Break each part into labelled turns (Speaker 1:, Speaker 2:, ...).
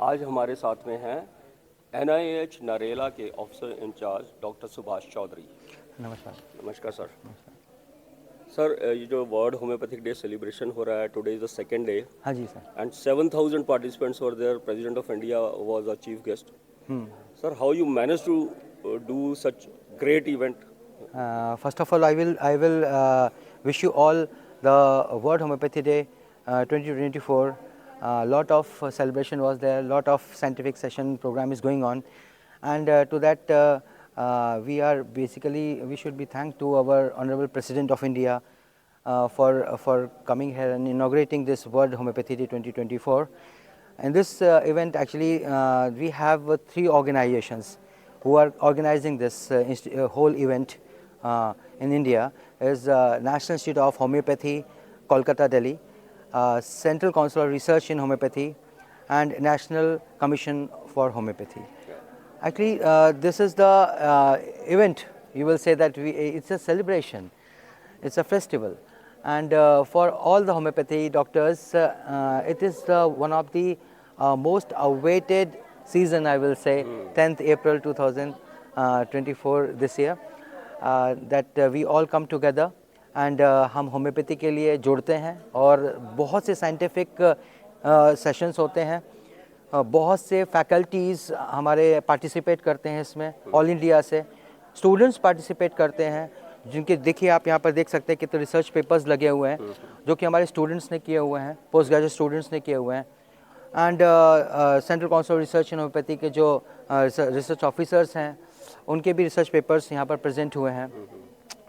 Speaker 1: आज हमारे साथ में हैं NIH नरेला के officer in charge doctor Subhash Chaudhary.
Speaker 2: नमस्कार।
Speaker 1: नमस्कार सर। सर, ये जो वर्ल्ड होम्योपैथिक डे सेलिब्रेशन हो रहा है, today is the second day.
Speaker 2: हाँ जी sir.
Speaker 1: And 7,000 participants were there, president of India was a chief guest. Sir, how you manage to do such great event?
Speaker 2: First of all, I will wish you all the World Homeopathy Day 2024. Lot of celebration was there. Lot of scientific session program is going on, and to that we should be thanked to our Honorable President of India for coming here and inaugurating this World Homeopathy Day 2024. In this event, actually, we have three organizations who are organizing this whole event in India. Is National Institute of Homeopathy, Kolkata, Delhi, Central Council of Research in Homeopathy, and National Commission for Homeopathy. Actually, this is the event. You will say that it's a celebration, it's a festival, and for all the homeopathy doctors, it is one of the most awaited season, I will say, 10th April 2024 this year, that we all come together and हम homeopathy के लिए जुड़ते हैं और बहुत से scientific sessions होते हैं, बहुत से फैकल्टीज़ हमारे पार्टिसिपेट करते हैं इसमें, ऑल इंडिया से स्टूडेंट्स पार्टिसिपेट करते हैं, जिनके देखिए आप यहाँ पर देख सकते हैं कितने रिसर्च पेपर्स लगे हुए हैं जो कि हमारे स्टूडेंट्स ने किए हुए हैं, पोस्ट ग्रेजुएट स्टूडेंट्स ने किए हुए हैं, and central council of research in homeopathy के जो रिसर्च ऑफिसर्स हैं उनके भी रिसर्च पेपर्स यहाँ पर प्रेजेंट हुए हैं।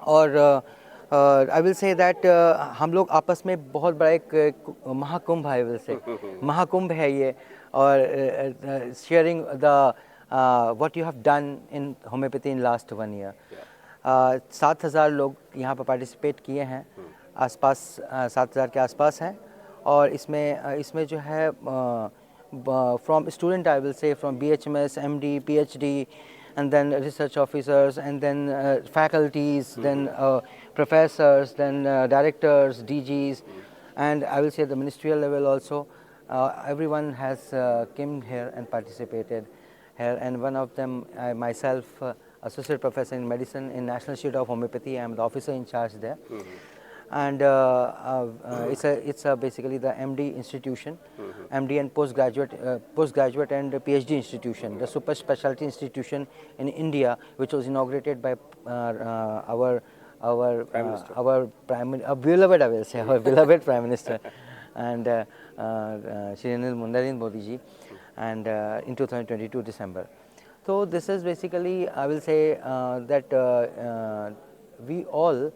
Speaker 2: और आई विल से दैट हम लोग आपस में बहुत बड़ा एक महाकुंभ है, आई विल से महाकुंभ है ये, और sharing the what you have done in homeopathy in last 1 year. 7,000 लोग यहाँ पर पार्टिसिपेट किए हैं, आसपास 7,000 के आसपास हैं, और इसमें जो है from student, I will say from BHMS, MD, PhD, and then research officers, and then faculties, then professors, then directors, DGs, and I will say the ministerial level also. Everyone has came here and participated here, and one of them, I myself, associate professor in medicine in National Institute of Homeopathy. I am the officer in charge there. And it's basically the MD institution, MD and postgraduate and PhD institution, the super specialty institution in India, which was inaugurated by our beloved, I will say, our beloved Prime Minister, and Shri Narendra Modi ji, and in 2022 December. So this is basically, I will say that we all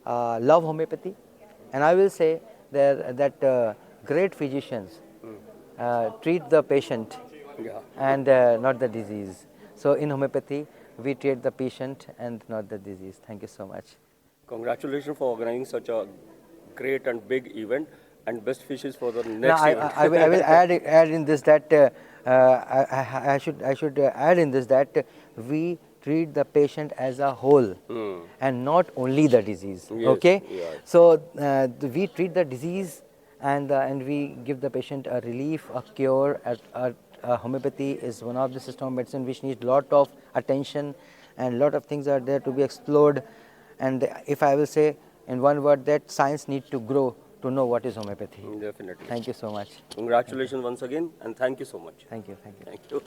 Speaker 2: love homeopathy, and I will say that great physicians treat the patient and not the disease. So in homeopathy, we treat the patient and not the disease. Thank you so much.
Speaker 1: Congratulations for organizing such a great and big event, and best wishes for the next event.
Speaker 2: I will add in this that I should add in this that we treat the patient as a whole and not only the disease.
Speaker 1: Yes,
Speaker 2: okay,
Speaker 1: yeah.
Speaker 2: So we treat the disease and we give the patient a relief, a cure. Homeopathy is one of the system of medicine which needs lot of attention, and lot of things are there to be explored. And if I will say in one word, that science needs to grow to know what is homeopathy.
Speaker 1: Definitely.
Speaker 2: Thank you so much.
Speaker 1: Congratulations once again, and thank you so much.
Speaker 2: Thank you.
Speaker 1: Thank you.